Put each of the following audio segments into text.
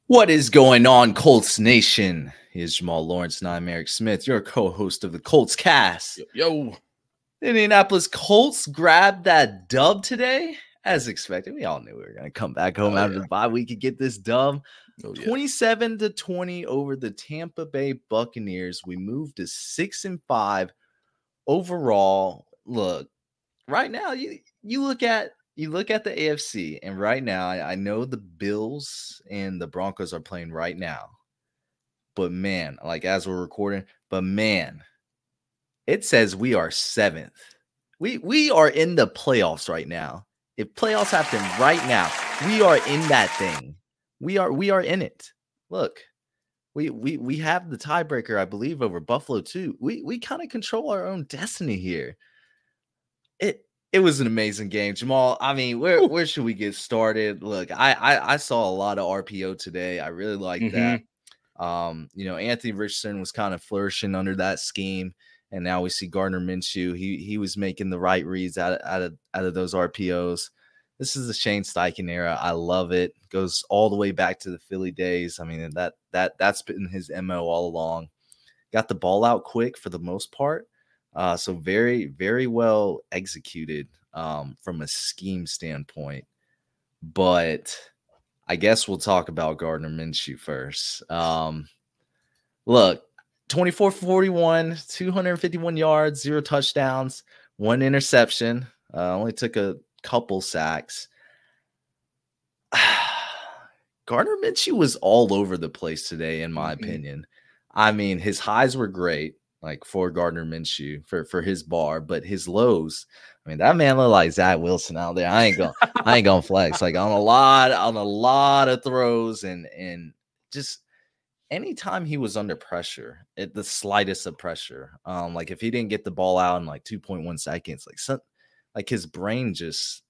What is going on, Colts Nation? Here's Jamal Lawrence and I'm Eric Smith, your co-host of the Colts Cast. Yo. The Indianapolis Colts grabbed that dub today, as expected. We all knew we were going to come back home after the bye week and get this dub. 27-20 over the Tampa Bay Buccaneers. We moved to 6-5 overall. Look, right now, you look at the AFC, and right now, I know the Bills and the Broncos are playing right now. But man, like as we're recording, it says we are 7th. We are in the playoffs right now. If playoffs happen right now, we are in that thing. We are in it. Look, we have the tiebreaker, I believe, over Buffalo too. We kind of control our own destiny here. It was an amazing game, Jamal. I mean, where should we get started? Look, I saw a lot of RPO today. I really liked that. Anthony Richardson was kind of flourishing under that scheme, and now we see Gardner Minshew. He was making the right reads out of those RPOs. This is the Shane Steichen era. I love it. Goes all the way back to the Philly days. I mean, that's been his MO all along. Got the ball out quick for the most part. So very, very well executed from a scheme standpoint. But I guess we'll talk about Gardner Minshew first. Look, 24-41, 251 yards, 0 touchdowns, 1 interception. Only took a couple sacks. Gardner Minshew was all over the place today, in my opinion. I mean, his highs were great, like for Gardner Minshew for his bar, but his lows, I mean, that man looked like Zach Wilson out there. I ain't gonna flex like on a lot of throws and just anytime he was under pressure, the slightest of pressure, like if he didn't get the ball out in like 2.1 seconds, like his brain just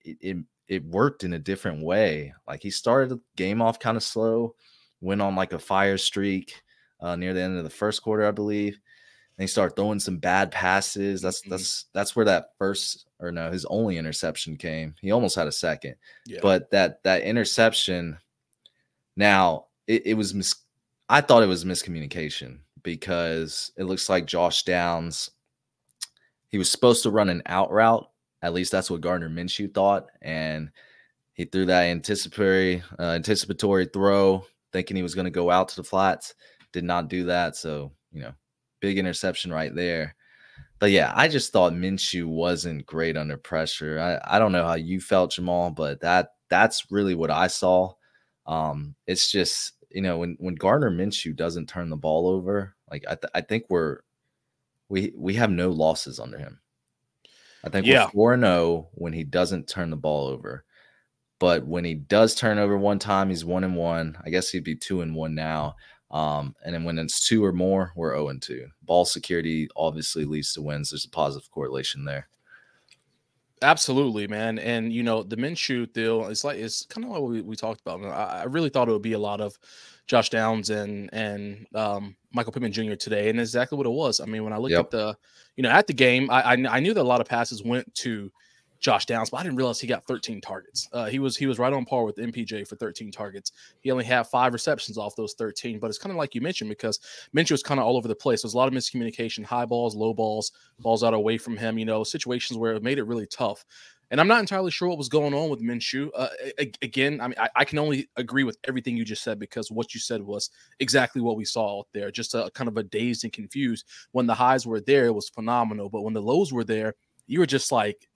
it worked in a different way. Like he started the game off kind of slow, went on like a fire streak near the end of the first quarter, I believe. And he started throwing some bad passes. That's where that his only interception came. He almost had a second, but that interception. Now I thought it was miscommunication because it looks like Josh Downs. He was supposed to run an out route. At least that's what Gardner Minshew thought, and he threw that anticipatory throw, thinking he was going to go out to the flats. Did not do that, so big interception right there. But yeah, I just thought Minshew wasn't great under pressure. I don't know how you felt, Jamal, but that's really what I saw. It's just when Gardner Minshew doesn't turn the ball over, like I think we have no losses under him. I think we're 4-0 when he doesn't turn the ball over. But when he does turn over one time, he's 1-1. I guess he'd be 2-1 now. And then when it's 2 or more, we're 0-2. Ball security obviously leads to wins. There's a positive correlation there. Absolutely, man. And the Minshew deal, it's kind of like we talked about. I really thought it would be a lot of Josh Downs and Michael Pittman Jr. today, and exactly what it was. I mean, when I looked at the game, I knew that a lot of passes went to Josh Downs, but I didn't realize he got 13 targets. He was right on par with MPJ for 13 targets. He only had 5 receptions off those 13, but it's kind of like you mentioned, because Minshew was kind of all over the place. There's a lot of miscommunication, high balls, low balls, balls out away from him, situations where it made it really tough. And I'm not entirely sure what was going on with Minshew. Again, I mean, I can only agree with everything you just said, because what you said was exactly what we saw out there. Just a kind of a dazed and confused. When the highs were there, it was phenomenal. But when the lows were there, you were just like,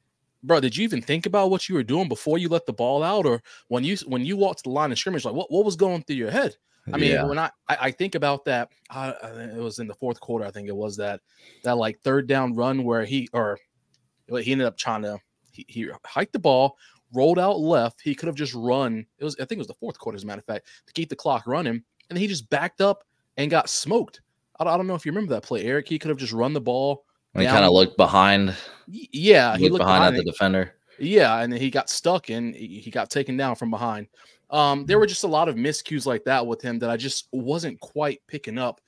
bro, did you even think about what you were doing before you let the ball out? Or when you walked to the line of scrimmage, like what was going through your head? I mean, when I think about that, it was in the fourth quarter. I think it was that like third down run where he ended up trying to, he hiked the ball, rolled out left. He could have just run. I think it was the fourth quarter, as a matter of fact, to keep the clock running. And then he just backed up and got smoked. I don't know if you remember that play, Eric. He could have just run the ball. He kind of looked behind. Yeah, he looked behind at the defender. Yeah, and then he got stuck and he got taken down from behind. There were just a lot of miscues like that with him that I just wasn't quite picking up.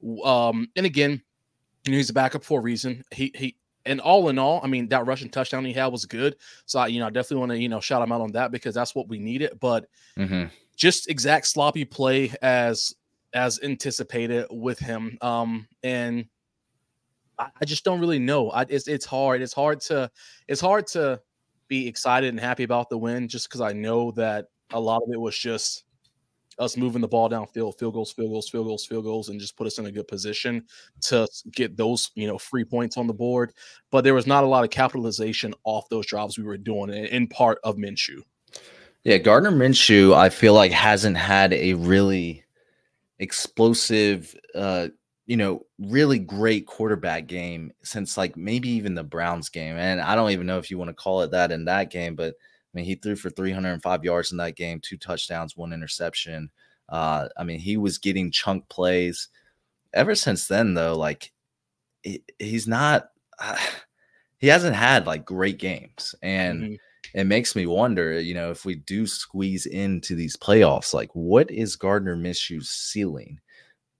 And again, he's a backup for a reason. He And all in all, I mean, that rushing touchdown he had was good. So I definitely want to, shout him out on that because that's what we needed. But just exact sloppy play as anticipated with him. And I just don't really know. It's hard. It's hard to be excited and happy about the win just because I know that a lot of it was just us moving the ball downfield, field goals, field goals, field goals, field goals, and just put us in a good position to get those, free points on the board. But there was not a lot of capitalization off those drives we were doing in part of Minshew. Yeah, Gardner Minshew, I feel like hasn't had a really explosive, really great quarterback game since like maybe even the Browns game. And I don't even know if you want to call it that in that game, but I mean, he threw for 305 yards in that game, 2 touchdowns, 1 interception. I mean, he was getting chunk plays. Ever since then, though, like he's not, he hasn't had like great games. And it makes me wonder, if we do squeeze into these playoffs, like what is Gardner Minshew's ceiling?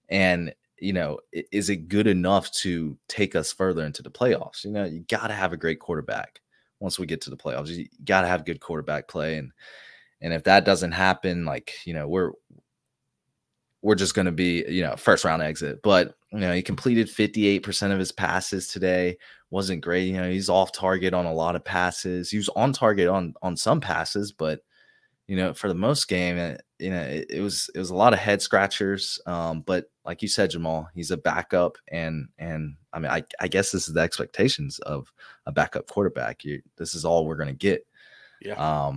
And, is it good enough to take us further into the playoffs? You got to have a great quarterback. Once we get to the playoffs, you got to have good quarterback play. And if that doesn't happen, like, we're just going to be, first round exit. But, he completed 58% of his passes today. Wasn't great. He's off target on a lot of passes. He was on target on some passes, but, for the most game, it was a lot of head scratchers. But like you said, Jamal, he's a backup. And I mean, I guess this is the expectations of a backup quarterback. This is all we're going to get. Yeah.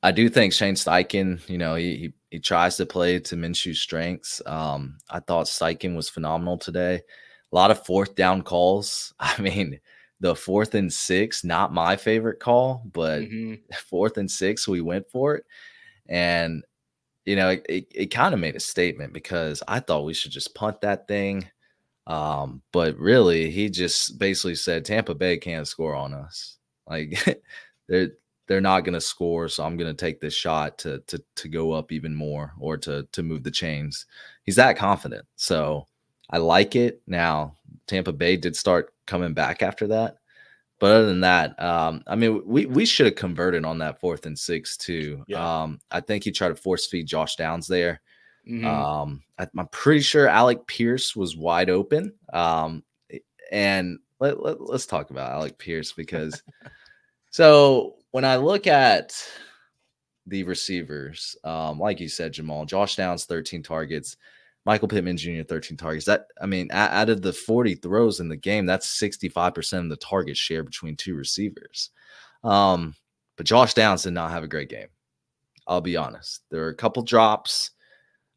I do think Shane Steichen, he tries to play to Minshew's strengths. I thought Steichen was phenomenal today. A lot of 4th down calls. I mean, the 4th and 6, not my favorite call, but 4th and 6, we went for it. And, it kind of made a statement because I thought we should just punt that thing. But really, he just basically said Tampa Bay can't score on us. Like they're not going to score, so I'm going to take this shot to go up even more or to move the chains. He's that confident. So I like it. Now, Tampa Bay did start coming back after that. But other than that, I mean, we should have converted on that 4th and 6 too. Yeah. I think he tried to force feed Josh Downs there. I'm pretty sure Alec Pierce was wide open. And let's talk about Alec Pierce because so when I look at the receivers, like you said, Jamal, Josh Downs, 13 targets, Michael Pittman Jr., 13 targets. That, I mean, out of the 40 throws in the game, that's 65% of the target share between 2 receivers. But Josh Downs did not have a great game. I'll be honest. There were a couple drops.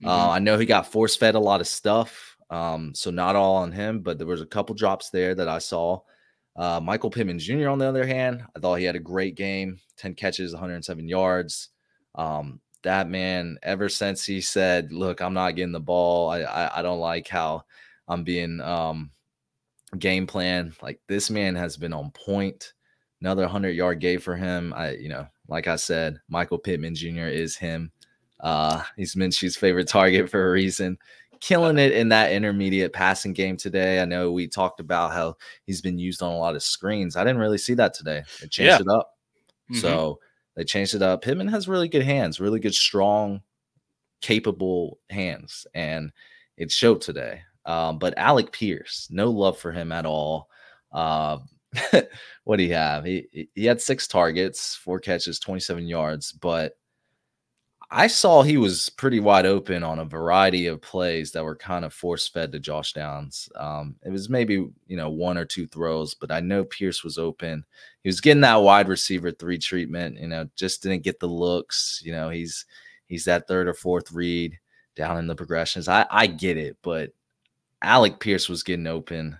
I know he got force-fed a lot of stuff, so not all on him, but there was a couple drops there that I saw. Michael Pittman Jr., on the other hand, I thought he had a great game, 10 catches, 107 yards. That man, ever since he said, look, I'm not getting the ball, I don't like how I'm being game plan. Like, this man has been on point. Another 100-yard game for him. Like I said, Michael Pittman Jr. is him. He's Minshew's favorite target for a reason. Killing it in that intermediate passing game today. I know we talked about how he's been used on a lot of screens. I didn't really see that today. They changed it up. So they changed it up. Pittman has really good hands, really good, strong, capable hands, and it showed today. But Alec Pierce, no love for him at all. What do you have? He had 6 targets, 4 catches, 27 yards, but I saw he was pretty wide open on a variety of plays that were kind of force-fed to Josh Downs. It was maybe, 1 or 2 throws, but I know Pierce was open. He was getting that wide receiver 3 treatment, just didn't get the looks. He's that 3rd or 4th read down in the progressions. I get it, but Alec Pierce was getting open.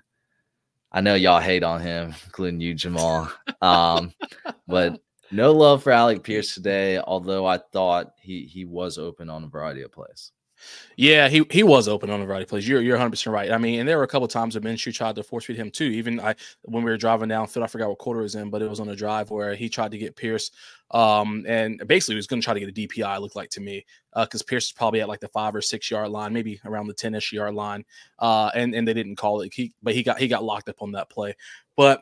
I know y'all hate on him, including you, Jamal. But no love for Alec Pierce today, although I thought he was open on a variety of plays. Yeah, he was open on a variety of plays. You're 100% right. I mean, and there were a couple of times that Minshew tried to force feed him too. Even when we were driving downfield, I forgot what quarter it was in, but it was on a drive where he tried to get Pierce, and basically he was going to try to get a DPI. It looked like to me, because Pierce is probably at like the 5 or 6 yard line, maybe around the 10-ish yard line, and they didn't call it. But he got locked up on that play. But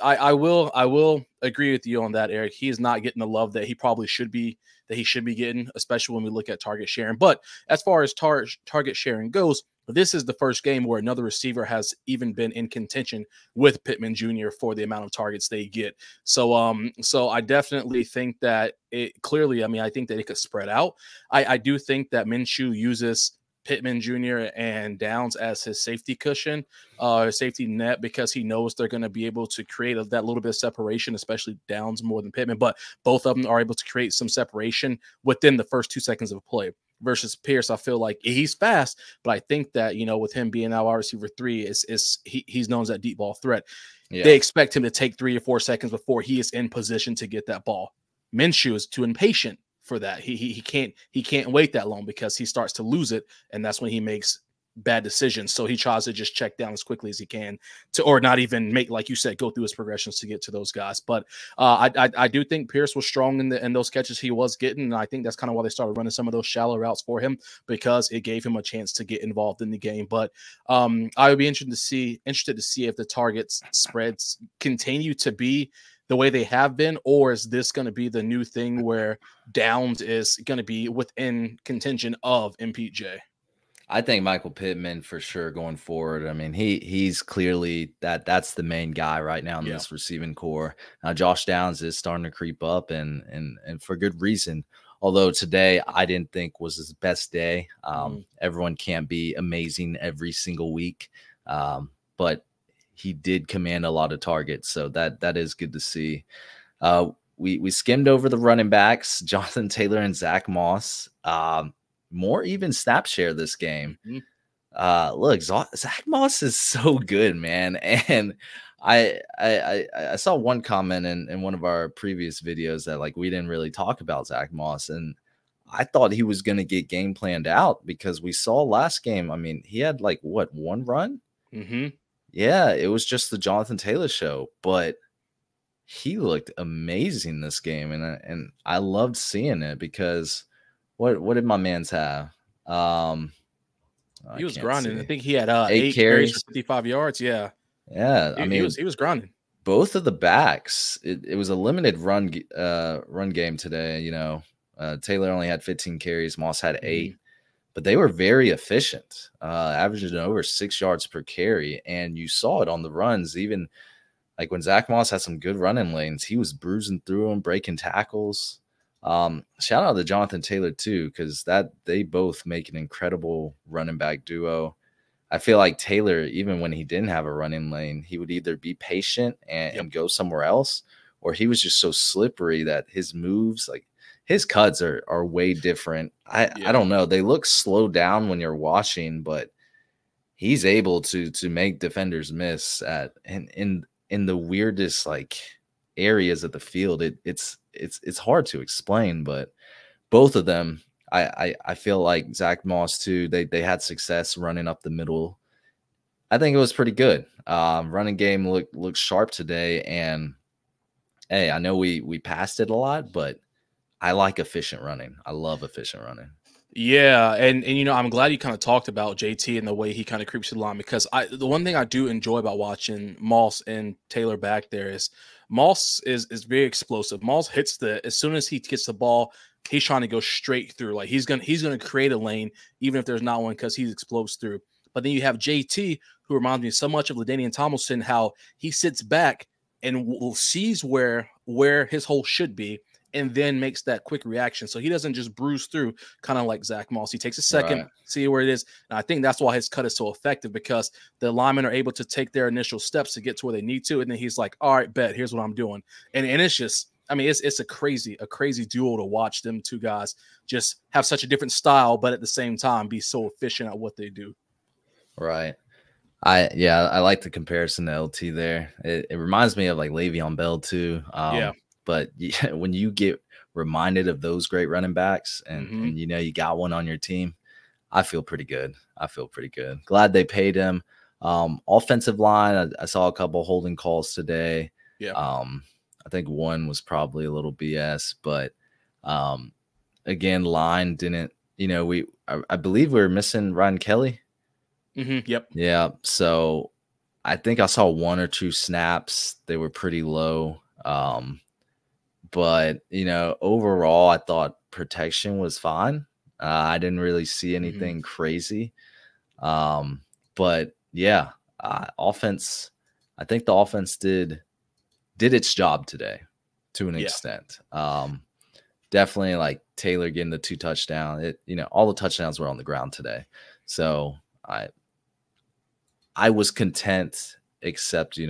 I will agree with you on that, Eric. He is not getting the love that he probably should be getting, especially when we look at target sharing. But as far as target sharing goes, this is the first game where another receiver has even been in contention with Pittman Jr. for the amount of targets they get. So I definitely think that it clearly, I mean, I think that it could spread out. I do think that Minshew uses Pittman Jr. and Downs as his safety cushion, safety net, because he knows they're going to be able to create that little bit of separation, especially Downs more than Pittman. But both of them are able to create some separation within the first 2 seconds of a play. Versus Pierce, I feel like he's fast, but I think that with him being our wide receiver 3, he's known as that deep ball threat. Yeah. They expect him to take 3 or 4 seconds before he is in position to get that ball. Minshew is too impatient for that. He can't wait that long because he starts to lose it, and that's when he makes bad decisions. So he tries to just check down as quickly as he can or not even make, like you said, go through his progressions to get to those guys. But I do think Pierce was strong in those catches he was getting, and I think that's kind of why they started running some of those shallow routes for him, because it gave him a chance to get involved in the game. But I would be interested to see if the targets spreads continue to be the way they have been, or is this going to be the new thing where Downs is going to be within contention of MPJ? I think Michael Pittman for sure going forward. I mean, he's clearly that's the main guy right now in this receiving core. Now, Josh Downs is starting to creep up, and for good reason. Although today I didn't think was his best day. Everyone can't be amazing every single week, but he did command a lot of targets, so that is good to see. We skimmed over the running backs, Jonathan Taylor and Zach Moss. More even snap share this game. Look, Zach Moss is so good, man. And I saw one comment in one of our previous videos that like we didn't really talk about Zach Moss, and I thought he was going to get game planned out because we saw last game. I mean, he had like what, one run? Yeah, it was just the Jonathan Taylor show, but he looked amazing this game, and I loved seeing it because what did my man's have? He was grinding. I think he had 8 carries for 55 yards. Yeah. I mean, he was grinding. Both of the backs, it was a limited run game today. Taylor only had 15 carries, Moss had 8, but they were very efficient, averaging over 6 yards per carry, and you saw it on the runs. Even like when Zach Moss had some good running lanes, he was bruising through them, breaking tackles. Shout out to Jonathan Taylor too, because they both make an incredible running back duo. I feel like Taylor, even when he didn't have a running lane, he would either be patient and go somewhere else, or he was just so slippery that his moves, like his cuts are way different. I don't know. They look slowed down when you're watching, but he's able to make defenders miss in the weirdest like areas of the field. It's hard to explain, but both of them, I feel like Zach Moss too, they had success running up the middle. I think it was pretty good. Running game looked sharp today, and hey, I know we passed it a lot, but I like efficient running. I love efficient running. Yeah, and I'm glad you kind of talked about JT and the way he kind of creeps to the line, because the one thing I do enjoy about watching Moss and Taylor back there is Moss is very explosive. Moss hits as soon as he gets the ball, he's trying to go straight through. Like he's gonna create a lane even if there's not one, because he explodes through. But then you have JT, who reminds me so much of LaDainian Tomlinson, how he sits back and sees where his hole should be, and then makes that quick reaction. So he doesn't just bruise through, kind of like Zach Moss. He takes a second, see where it is. And I think that's why his cut is so effective, because the linemen are able to take their initial steps to get to where they need to. And then he's like, all right, bet, here's what I'm doing. And it's just, I mean, it's a crazy duel to watch them two guys just have such a different style, but at the same time be so efficient at what they do. Right. I like the comparison to LT there. It reminds me of like Le'Veon Bell too. But when you get reminded of those great running backs and you got one on your team, I feel pretty good. Glad they paid him. Offensive line, I saw a couple holding calls today. I think one was probably a little BS, but again, line didn't, I believe we were missing Ryan Kelly. Yep. Yeah. So I think I saw 1 or 2 snaps. They were pretty low. But, overall, I thought protection was fine. I didn't really see anything crazy. But yeah, offense, I think the offense did its job today to an extent. Definitely like Taylor getting the 2 touchdowns. All the touchdowns were on the ground today. So I was content, except,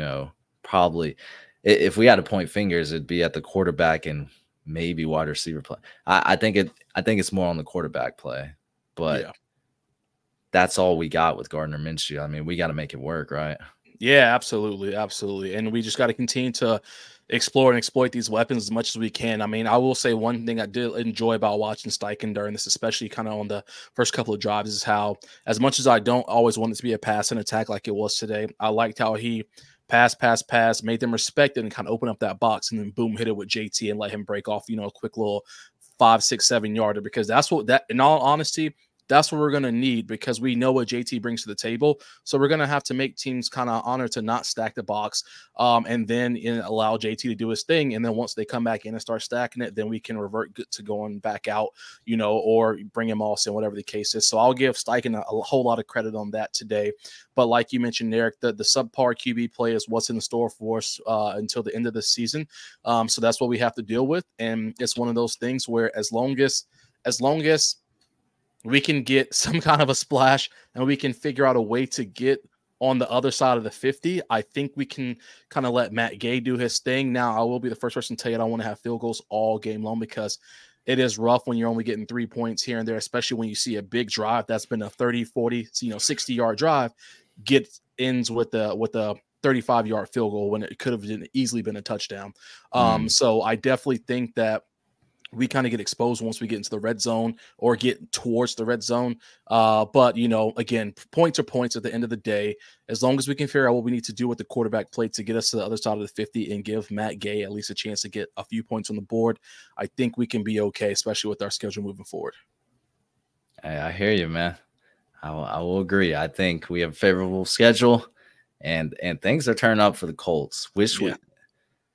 probably if we had to point fingers, it'd be at the quarterback and maybe wide receiver play. I think it's more on the quarterback play, but that's all we got with Gardner Minshew. I mean, we got to make it work, right? Yeah, absolutely, absolutely. And we just got to continue to explore and exploit these weapons as much as we can. I mean, I will say one thing I did enjoy about watching Steichen during this, especially kind of on the first couple of drives, is how, as much as I don't always want it to be a pass and attack like it was today, I liked how he pass, made them respect it and kind of open up that box and then boom, hit it with JT and let him break off, a quick little 5, 6, 7 yarder, because that's what in all honesty, that's what we're going to need, because we know what JT brings to the table. So we're going to have to make teams kind of honor to not stack the box, and then allow JT to do his thing. And then once they come back in and start stacking it, then we can revert to going back out, or bring him all in, whatever the case is. So I'll give Steichen a whole lot of credit on that today. But like you mentioned, Eric, the subpar QB play is what's in the store for us until the end of the season. So that's what we have to deal with. And it's one of those things where as long as we can get some kind of a splash and we can figure out a way to get on the other side of the 50, I think we can kind of let Matt Gay do his thing. Now, I will be the first person to tell you I don't want to have field goals all game long, because it is rough when you're only getting 3 points here and there, especially when you see a big drive that's been a 30, 40, 60-yard drive ends with a 35-yard field goal when it could have easily been a touchdown. So I definitely think that we kind of get exposed once we get into the red zone or get towards the red zone. But, again, points are points at the end of the day. As long as we can figure out what we need to do with the quarterback play to get us to the other side of the 50 and give Matt Gay at least a chance to get a few points on the board, I think we can be okay, especially with our schedule moving forward. I hear you, man. I will agree. I think we have a favorable schedule, and things are turning up for the Colts.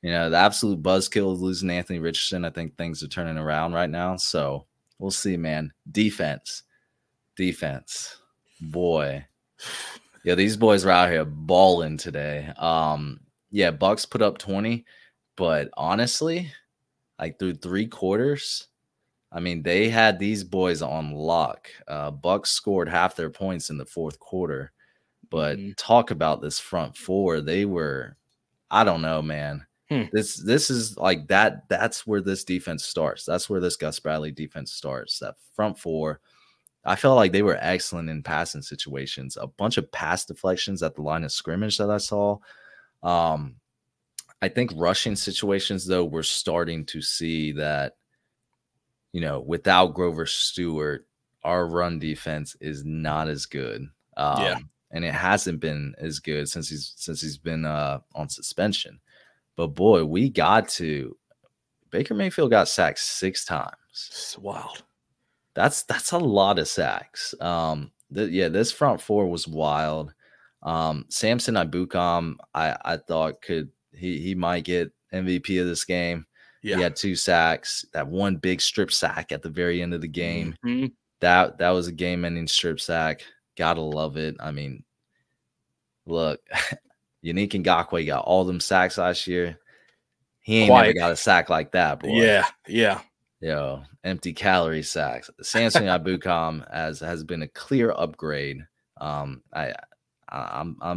The absolute buzzkill is losing Anthony Richardson. I think things are turning around right now. So we'll see, man. Defense. Boy. Yeah, these boys are out here balling today. Bucks put up 20, but honestly, like through 3 quarters, I mean, they had these boys on lock. Bucks scored half their points in the 4th quarter. But talk about this front 4. They were, I don't know, man. This is like that. That's where this defense starts. That's where this Gus Bradley defense starts. That front 4. I felt like they were excellent in passing situations. A bunch of pass deflections at the line of scrimmage that I saw. I think rushing situations, though, we're starting to see that, without Grover Stewart, our run defense is not as good. And it hasn't been as good since he's been on suspension. But boy, Baker Mayfield got sacked 6 times. It's wild. That's a lot of sacks. This front 4 was wild. Samson Ibukam, I thought he might get MVP of this game. Yeah. He had 2 sacks. That one big strip sack at the very end of the game. That was a game-ending strip sack. Gotta love it. I mean, look. Yannick Ngakoue got all them sacks last year. He ain't never got a sack like that, boy. Yeah. Empty calorie sacks. Samson Ibukam has been a clear upgrade. I'm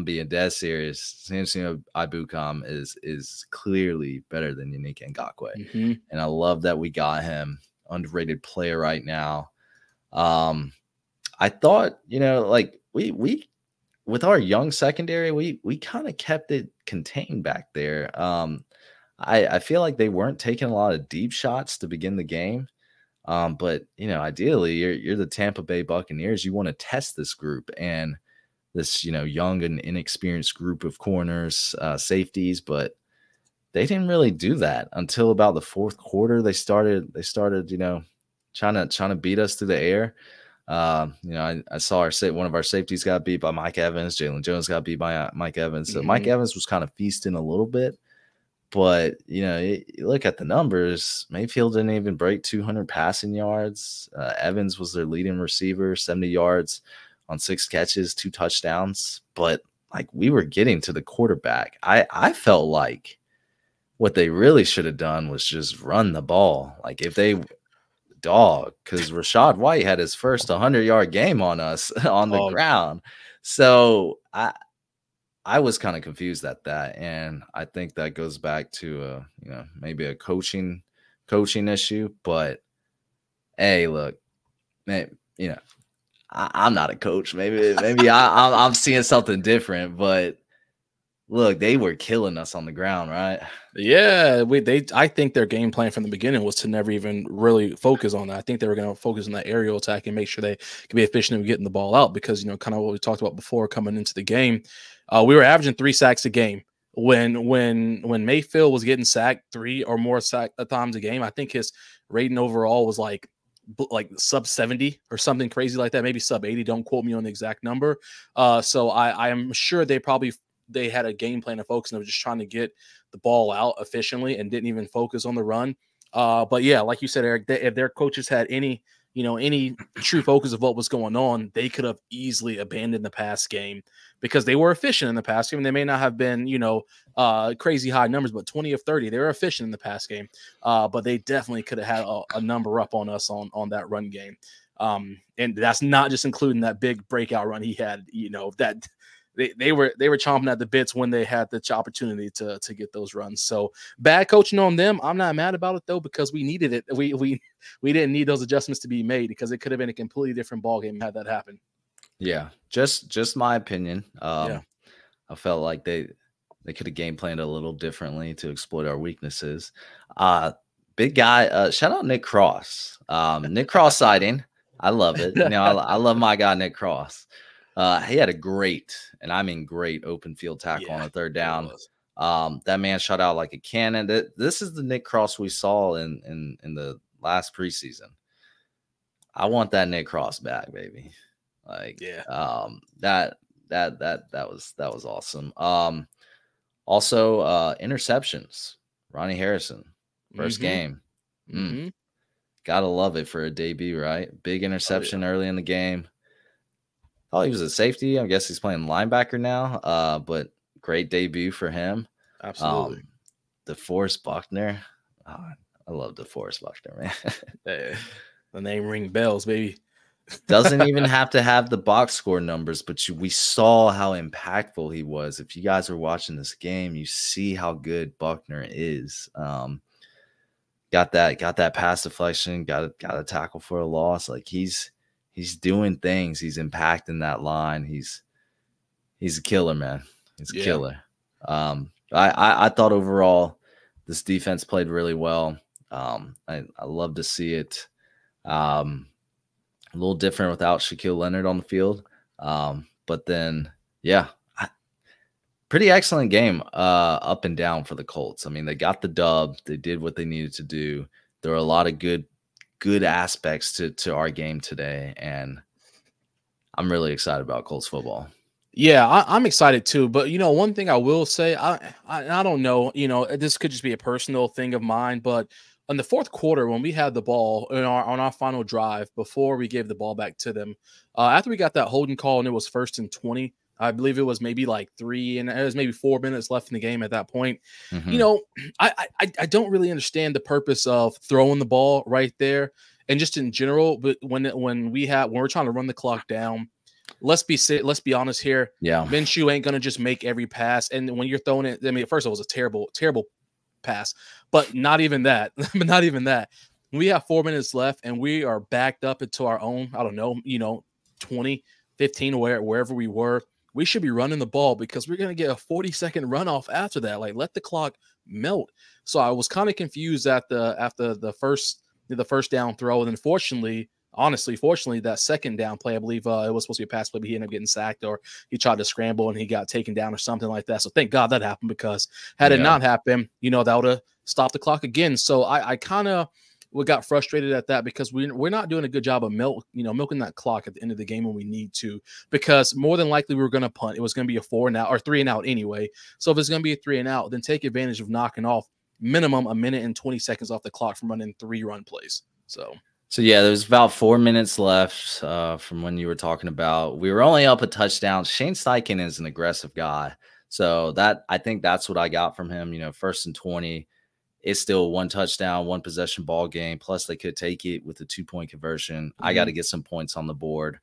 being dead serious. Samson Ibukam is clearly better than Yannick Ngakoue. And I love that we got him. Underrated player right now. I thought, we with our young secondary, we kind of kept it contained back there. I feel like they weren't taking a lot of deep shots to begin the game. But ideally, you're the Tampa Bay Buccaneers. You want to test this group and this, young and inexperienced group of corners, safeties, but they didn't really do that until about the 4th quarter. They started, trying to beat us through the air. I saw one of our safeties got beat by Mike Evans. Jalen Jones got beat by Mike Evans. So Mike Evans was kind of feasting a little bit. But, you look at the numbers, Mayfield didn't even break 200 passing yards. Evans was their leading receiver, 70 yards on 6 catches, 2 touchdowns. But, like, we were getting to the quarterback. I felt like what they really should have done was just run the ball. Like, if they because Rachaad White had his first 100-yard game on us on the ground. So, I was kind of confused at that, and I think that goes back to maybe a coaching issue. But hey, look, man, I'm not a coach. Maybe I'm seeing something different. But look, they were killing us on the ground, right? Yeah, I think their game plan from the beginning was to never even really focus on that. I think they were going to focus on that aerial attack and make sure they could be efficient in getting the ball out because kind of what we talked about before coming into the game. We were averaging 3 sacks a game. When Mayfield was getting sacked 3 or more times a game, I think his rating overall was like sub 70 or something crazy like that, maybe sub 80. Don't quote me on the exact number. So I am sure they had a game plan to focus on just trying to get the ball out efficiently and didn't even focus on the run. But yeah, like you said, Eric, if their coaches had any true focus of what was going on, they could have easily abandoned the pass game because they were efficient in the pass game. They may not have been, crazy high numbers, but 20 of 30, they were efficient in the pass game. But they definitely could have had a number up on us on that run game. And that's not just including that big breakout run he had, that they were chomping at the bits when they had the opportunity to get those runs. So bad coaching on them. I'm not mad about it though, because we needed it. We didn't need those adjustments to be made because it could have been a completely different ballgame had that happened. Yeah, just my opinion. Yeah. I felt like they could have game planned a little differently to exploit our weaknesses. Big guy, shout out Nick Cross. Nick Cross sighting. I love it. I love my guy Nick Cross. He had a great, and I mean great, open field tackle on a 3rd down. That man shot out like a cannon. This is the Nick Cross we saw in the last preseason. I want that Nick Cross back, baby. Like, that was awesome. Also, interceptions. Ronnie Harrison, first game. Gotta love it for a debut, right? Big interception early in the game. Oh, he was a safety. I guess he's playing linebacker now. But great debut for him. Absolutely. DeForest Buckner. Oh, I love DeForest Buckner, man. Hey, the name ring bells, baby. Doesn't even have to have the box score numbers, but we saw how impactful he was. If you guys are watching this game, you see how good Buckner is. Got that pass deflection, got a tackle for a loss. Like he's doing things. He's impacting that line. He's a killer, man. He's a killer. I thought overall this defense played really well. I love to see it. A little different without Shaquille Leonard on the field. But then, pretty excellent game up and down for the Colts. I mean, they got the dub. They did what they needed to do. There were a lot of good aspects to our game today, and I'm really excited about Colts football. Yeah, I'm excited too. But one thing I will say, I don't know. This could just be a personal thing of mine, but in the 4th quarter, when we had the ball on our final drive before we gave the ball back to them, after we got that holding call and it was 1st and 20, I believe it was maybe like 3 and it was maybe 4 minutes left in the game at that point. I don't really understand the purpose of throwing the ball right there and just in general. But when we're trying to run the clock down, let's be honest here. Yeah, Minshew ain't gonna just make every pass, and when you're throwing it, I mean, first of all, it was a terrible pass, but not even that. We have 4 minutes left and we are backed up into our own, I don't know, 20, 15, wherever we were. We should be running the ball because we're going to get a 40-second runoff after that. Like, let the clock melt. So I was kind of confused after the first down throw. And then fortunately, that second down play, I believe it was supposed to be a pass play, but he ended up getting sacked or he tried to scramble and he got taken down or something like that. So thank God that happened, because had it not happened, that would have stopped the clock again. So I kind of we got frustrated at that because we're not doing a good job of milking that clock at the end of the game when we need to, because more than likely we were going to punt. It was going to be a 4 and out or 3 and out anyway. So if it's going to be a 3 and out, then take advantage of knocking off minimum a minute and 20 seconds off the clock from running 3 run plays. So yeah, there's about 4 minutes left from when you were talking about. We were only up a touchdown. Shane Steichen is an aggressive guy. So I think that's what I got from him. 1st and 20. It's still 1 touchdown, 1 possession ball game. Plus, they could take it with a 2-point conversion. I got to get some points on the board.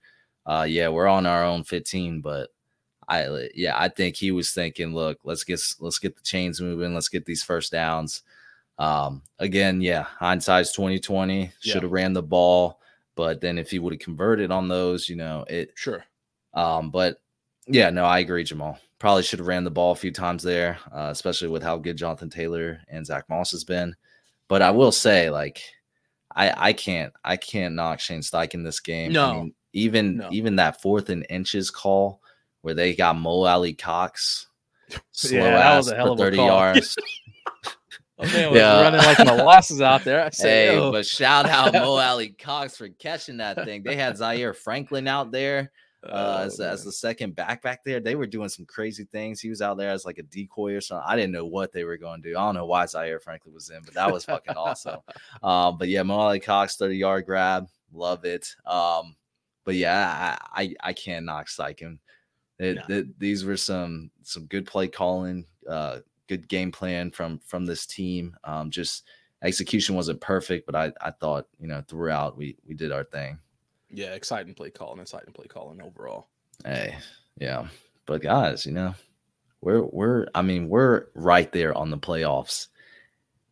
We're on our own 15, but I think he was thinking, look, let's get the chains moving. Let's get these first downs. Again, hindsight's 2020. Should have ran the ball, but then if he would have converted on those, Sure. But no, I agree, Jamal. Probably should have ran the ball a few times there, especially with how good Jonathan Taylor and Zach Moss has been. But I will say, like, I can't knock Shane Steichen this game. No. I mean, even that 4th and inches call where they got Mo Alley Cox slow ass for 30 yards. Man was running like molasses out there. But shout out Mo Alley Cox for catching that thing. They had Zaire Franklin out there. As the second back there. They were doing some crazy things. He was out there as like a decoy or something. I didn't know what they were going to do. I don't know why Zaire Franklin was in, but that was fucking awesome. But Mo Alley Cox 30-yard grab, love it. But I can't knock Steichen. These were some good play calling, good game plan from this team. Just execution wasn't perfect, but I thought throughout we did our thing. Yeah, exciting play calling overall. Hey, yeah. But guys, we're right there on the playoffs.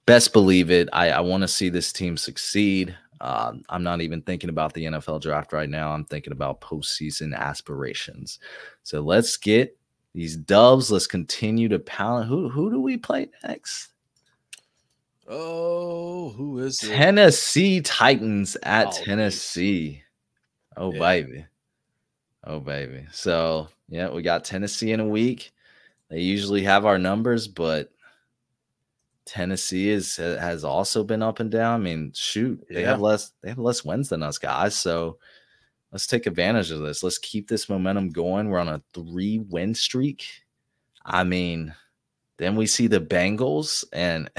Best believe it. I want to see this team succeed. I'm not even thinking about the NFL draft right now. I'm thinking about postseason aspirations. So let's get these dubs. Let's continue to pound. Who do we play next? Oh, who is it? Tennessee Titans at Tennessee. Oh, baby. So, we got Tennessee in a week. They usually have our numbers, but Tennessee has also been up and down. I mean, shoot, they have less wins than us, guys. So let's take advantage of this. Let's keep this momentum going. We're on a 3-win streak. I mean, then we see the Bengals, and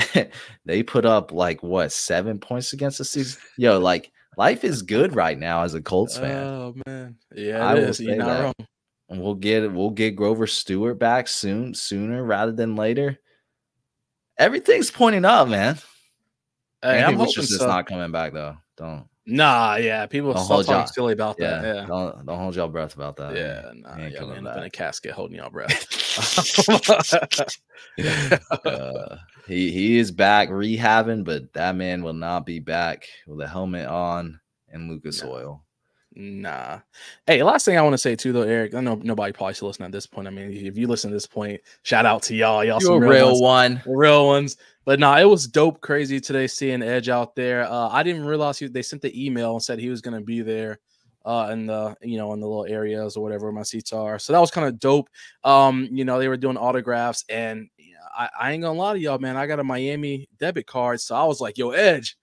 they put up 7 points against us. Life is good right now as a Colts fan. Oh man, yeah, it is. You're not wrong. And we'll get Grover Stewart back sooner rather than later. Everything's pointing up, man. Hey, I'm hoping just not coming back though. Don't. Nah, yeah, people stop talking silly about that. Yeah, don't hold y'all breath about that. Yeah, y'all end up in a casket holding y'all breath. He is back rehabbing, but that man will not be back with a helmet on and Lucas Oil. Nah. Hey, last thing I want to say too, though, Eric. I know nobody probably should listen at this point. I mean, if you listen to this point, shout out to y'all. Y'all some real ones. But nah, it was dope, crazy today seeing Edge out there. I didn't realize they sent the email and said he was gonna be there in the in the little areas or whatever my seats are. So that was kind of dope. They were doing autographs, and I ain't gonna lie to y'all, man. I got a Miami debit card, so I was like, yo, Edge.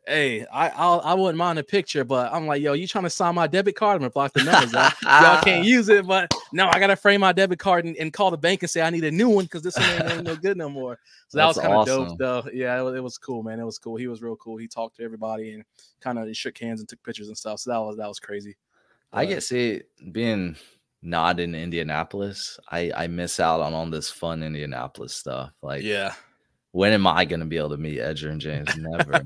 Hey, I wouldn't mind a picture, but I'm like, yo, you trying to sign my debit card? I'm gonna block the numbers. Y'all can't use it, but no, I gotta frame my debit card and call the bank and say I need a new one because this one ain't no good no more. So that was kind of dope, though. Yeah, it was cool, man. It was cool. He was real cool. He talked to everybody and kind of shook hands and took pictures and stuff. So that was crazy. I guess being not in Indianapolis, I miss out on all this fun Indianapolis stuff. When am I going to be able to meet Edger and James? Never.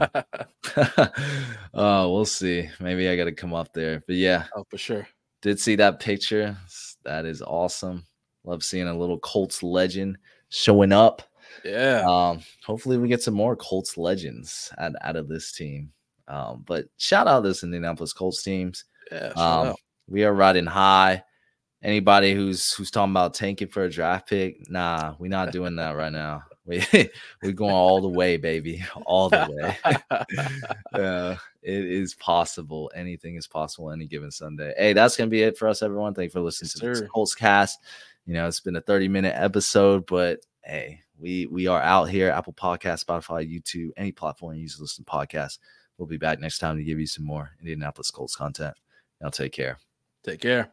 We'll see. Maybe I got to come up there. But yeah. Oh, for sure. Did see that picture. That is awesome. Love seeing a little Colts legend showing up. Yeah. Hopefully we get some more Colts legends out of this team. But shout out this Indianapolis Colts teams. Yeah. Shout out. We are riding high. Anybody who's talking about tanking for a draft pick, nah, we're not doing that right now. We're going all the way, baby. All the way. It is possible. Anything is possible any given Sunday. Hey, that's going to be it for us, everyone. Thank you for listening to this Colts cast. It's been a 30-minute episode, but hey, we are out here. Apple Podcasts, Spotify, YouTube, any platform you use to listen to podcasts. We'll be back next time to give you some more Indianapolis Colts content. Y'all take care. Take care.